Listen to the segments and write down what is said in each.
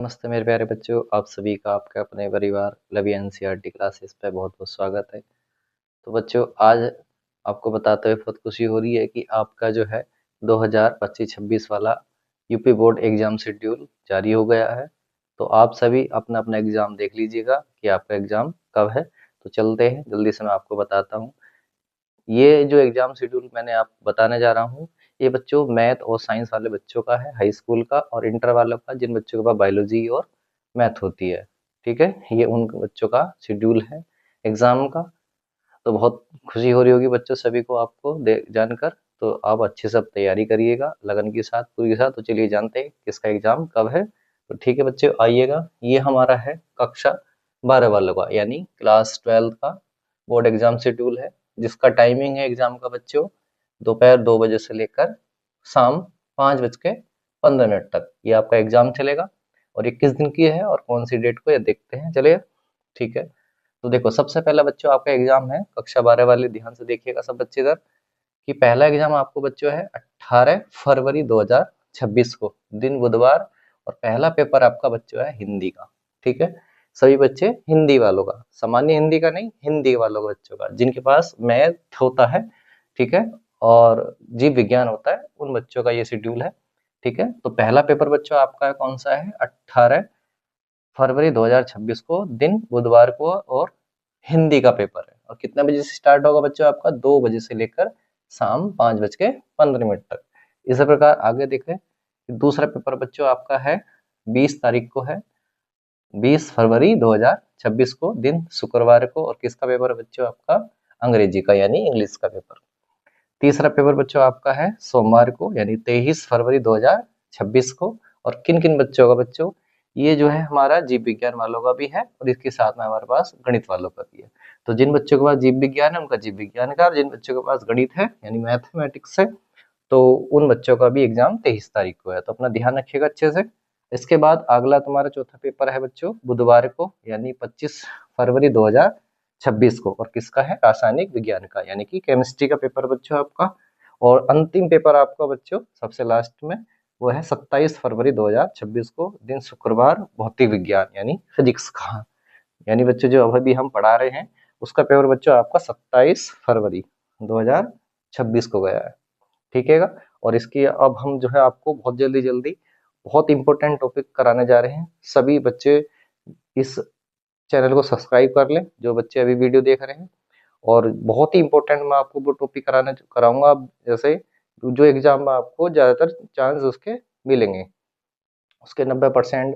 नमस्ते मेरे प्यारे बच्चों, आप सभी का आपके अपने परिवार लवी एनसीईआरटी क्लासेस पे बहुत बहुत स्वागत है। तो बच्चों, आज आपको बताते हुए बहुत खुशी हो रही है कि आपका जो है 2025-26 वाला यूपी बोर्ड एग्जाम शेड्यूल जारी हो गया है। तो आप सभी अपना अपना एग्जाम देख लीजिएगा कि आपका एग्जाम कब है। तो चलते हैं, जल्दी से मैं आपको बताता हूँ। ये जो एग्जाम शेड्यूल मैंने आप बताने जा रहा हूँ, ये बच्चों मैथ और साइंस वाले बच्चों का है, हाई स्कूल का और इंटर वालों का, जिन बच्चों के पास बायोलॉजी और मैथ होती है। ठीक है, ये उन बच्चों का शेड्यूल है एग्जाम का। तो बहुत खुशी हो रही होगी बच्चों सभी को आपको जानकर। तो आप अच्छे से अब तैयारी करिएगा लगन के साथ, पूरी के साथ। तो चलिए जानते हैं किसका एग्जाम कब है। तो ठीक है बच्चों, आइएगा। ये हमारा है कक्षा 12 वालों का, यानी क्लास 12 का बोर्ड एग्जाम शेड्यूल है, जिसका टाइमिंग है एग्जाम का बच्चों दोपहर 2 बजे से लेकर शाम 5:15 तक ये आपका एग्जाम चलेगा। और ये किस दिन की है और कौन सी डेट को, ये देखते हैं, चलिए। ठीक है, तो देखो, सबसे पहला बच्चों आपका एग्जाम है कक्षा 12 वाले, ध्यान से देखिएगा सब बच्चे इधर, कि पहला एग्जाम आपको बच्चों है 18 फरवरी 2026 को, दिन बुधवार। और पहला पेपर आपका बच्चों है हिंदी का। ठीक है, सभी बच्चे हिंदी वालों का, सामान्य हिंदी का नहीं, हिंदी वालों का बच्चों का, जिनके पास मैथ होता है, ठीक है, और जीव विज्ञान होता है, उन बच्चों का ये शेड्यूल है। ठीक है, तो पहला पेपर बच्चों आपका कौन सा है? 18 फरवरी 2026 को, दिन बुधवार को, और हिंदी का पेपर है। और कितने बजे से स्टार्ट होगा बच्चों आपका? 2 बजे से लेकर शाम 5:15 तक। इसी प्रकार आगे देखें, दूसरा पेपर बच्चों आपका है 20 तारीख को है, 20 फरवरी 2026 को, दिन शुक्रवार को। और किसका पेपर है बच्चों आपका? अंग्रेजी का, यानी इंग्लिश का पेपर। तीसरा पेपर बच्चों आपका है सोमवार को, यानी 23 फरवरी 2026 को। और किन किन बच्चों का बच्चों? ये जो है हमारा जीव विज्ञान वालों का भी है, और इसके साथ में हमारे पास गणित वालों का भी है। तो जिन बच्चों के पास जीव विज्ञान है उनका जीव विज्ञान का, और जिन बच्चों के पास गणित है यानी मैथमेटिक्स है, तो उन बच्चों का भी एग्जाम 23 तारीख को है। तो अपना ध्यान रखिएगा अच्छे से। इसके बाद अगला तुम्हारा चौथा पेपर है बच्चों बुधवार को, यानी 25 फरवरी 2026 को। और किसका है? रासायनिक विज्ञान का, यानी कि केमिस्ट्री का पेपर बच्चों आपका। और अंतिम पेपर आपका बच्चों सबसे लास्ट में, वो है 27 फरवरी 2026 को, दिन शुक्रवार, भौतिक विज्ञान यानी फिजिक्स का। यानी बच्चों जो अभी हम पढ़ा रहे हैं उसका पेपर बच्चों आपका 27 फरवरी 2026 को गया है। ठीक है। और इसकी अब हम जो है आपको बहुत जल्दी जल्दी बहुत इंपॉर्टेंट टॉपिक कराने जा रहे हैं। सभी बच्चे इस चैनल को सब्सक्राइब कर लें, जो बच्चे अभी वीडियो देख रहे हैं। और बहुत ही इंपॉर्टेंट मैं आपको वो टॉपिक कराऊंगा, जैसे जो एग्जाम में आपको ज़्यादातर चांस उसके मिलेंगे, उसके 90%,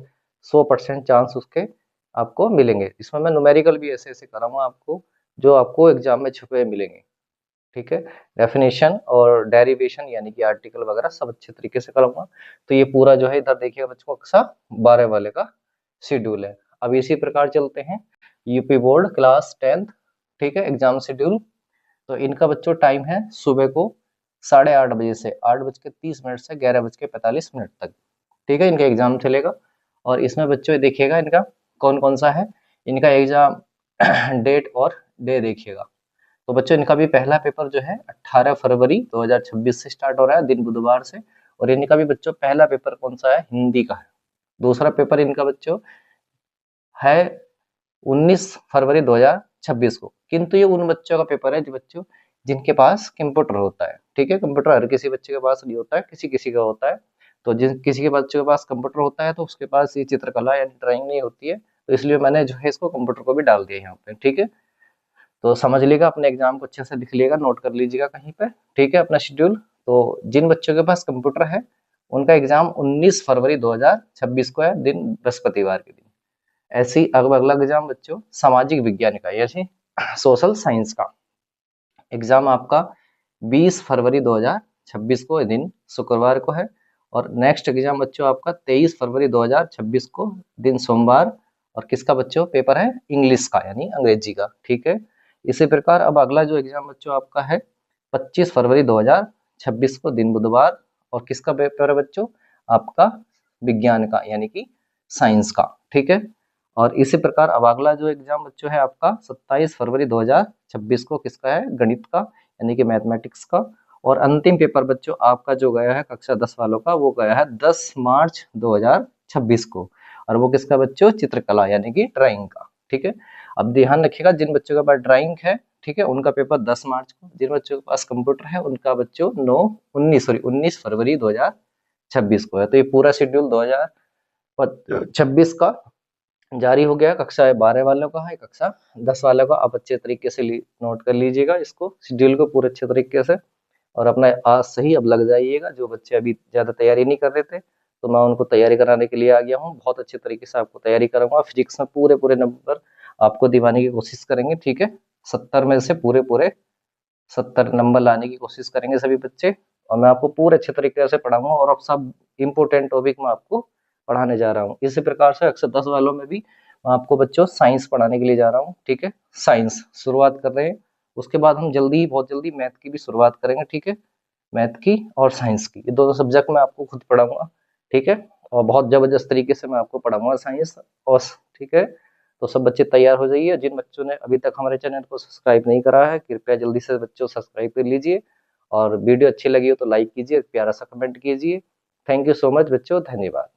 100% चांस उसके आपको मिलेंगे। इसमें मैं न्यूमेरिकल भी ऐसे ऐसे कराऊंगा आपको, जो आपको एग्जाम में छुपे मिलेंगे। ठीक है, डेफिनेशन और डेरिवेशन यानी कि आर्टिकल वगैरह सब अच्छे तरीके से कराऊंगा। तो ये पूरा जो है इधर देखिएगा बच्चों, कक्षा 12 वाले का शेड्यूल है। अब इसी प्रकार चलते हैं यूपी बोर्ड क्लास 10। ठीक है, एग्जाम शेड्यूल। तो इनका बच्चों टाइम है सुबह को 8:30 बजे से 8:30 से 11:45 तक। ठीक है, इनका एग्जाम चलेगा। और इसमें बच्चों देखिएगा इनका कौन कौन सा है, इनका एग्जाम डेट और डे देखिएगा। तो बच्चों इनका भी पहला पेपर जो है 18 फरवरी 2026 से स्टार्ट हो रहा है, दिन बुधवार से। और इनका भी बच्चों पहला पेपर कौन सा है? हिंदी का है। दूसरा पेपर इनका बच्चों है 19 फरवरी 2026 को। किंतु ये उन बच्चों का पेपर है जो बच्चों जिनके पास कंप्यूटर होता है। ठीक है, कंप्यूटर हर किसी बच्चे के पास नहीं होता है, किसी किसी का होता है। तो जिन किसी के बच्चों के पास कंप्यूटर होता है तो उसके पास ये चित्रकला यानी ड्राइंग नहीं होती है। तो इसलिए मैंने जो है इसको कंप्यूटर को भी डाल दिया यहाँ पे। ठीक है, तो समझ लीजिएगा, अपने एग्जाम को अच्छे से लिख लीजिएगा, नोट कर लीजिएगा कहीं पे। ठीक है, अपना शेड्यूल। तो जिन बच्चों के पास कंप्यूटर है उनका एग्जाम 19 फरवरी 2026 को है, दिन बृहस्पतिवार के दिन। ऐसे ही अगला एग्जाम बच्चों सामाजिक विज्ञान का, यानी सोशल साइंस का एग्जाम आपका 20 फरवरी 2026 को, दिन शुक्रवार को है। और नेक्स्ट एग्जाम बच्चों आपका 23 फरवरी 2026 को, दिन सोमवार। और किसका बच्चों पेपर है? इंग्लिश का, यानी अंग्रेजी का। ठीक है, इसी प्रकार अब अगला जो एग्जाम बच्चों आपका है 25 फरवरी 2026 को, दिन बुधवार। और किसका पेपर है बच्चों? आपका विज्ञान का, यानी कि साइंस का। ठीक है, और इसी प्रकार अब अगला जो एग्जाम बच्चों है आपका 27 फरवरी 2026 को, किसका है? गणित का, यानी कि मैथमेटिक्स का। और अंतिम पेपर बच्चों आपका जो गया है कक्षा 10 वालों का, वो गया है 10 मार्च 2026 को। और वो किसका बच्चों, चित्रकला यानी कि ड्राइंग का। ठीक है, अब ध्यान रखिएगा जिन बच्चों के पास ड्राइंग है, ठीक है, उनका पेपर 10 मार्च को, जिन बच्चों के पास कंप्यूटर है उनका बच्चों 19 फरवरी 2026 को है। तो ये पूरा शेड्यूल 2026 का जारी हो गया। कक्षा 12 वालों का है, कक्षा 10 वालों का। आप अच्छे तरीके से नोट कर लीजिएगा इसको, शेड्यूल को पूरे अच्छे तरीके से, और अपना आज से ही अब लग जाइएगा। जो बच्चे अभी ज़्यादा तैयारी नहीं कर रहे थे, तो मैं उनको तैयारी कराने के लिए आ गया हूँ। बहुत अच्छे तरीके से आपको तैयारी कराऊंगा। फिजिक्स में पूरे पूरे नंबर आपको दिवाने की कोशिश करेंगे, ठीक है। 70 में से पूरे पूरे 70 नंबर लाने की कोशिश करेंगे सभी बच्चे, और मैं आपको पूरे अच्छे तरीके से पढ़ाऊंगा, और अब सब इम्पोर्टेंट टॉपिक मैं आपको पढ़ाने जा रहा हूँ। इसी प्रकार से अक्सर 10 वालों में भी मैं आपको बच्चों साइंस पढ़ाने के लिए जा रहा हूँ, ठीक है। साइंस शुरुआत कर रहे हैं, उसके बाद हम जल्दी ही, बहुत जल्दी मैथ की भी शुरुआत करेंगे, ठीक है। मैथ की और साइंस की, ये दोनों सब्जेक्ट मैं आपको खुद पढ़ाऊंगा, ठीक है। और बहुत जबरदस्त तरीके से मैं आपको पढ़ाऊंगा साइंस और, ठीक है। तो सब बच्चे तैयार हो जाइए। जिन बच्चों ने अभी तक हमारे चैनल को सब्सक्राइब नहीं करा है, कृपया जल्दी से बच्चों सब्सक्राइब कर लीजिए, और वीडियो अच्छी लगी हो तो लाइक कीजिए, प्यारा सा कमेंट कीजिए। थैंक यू सो मच बच्चों, धन्यवाद।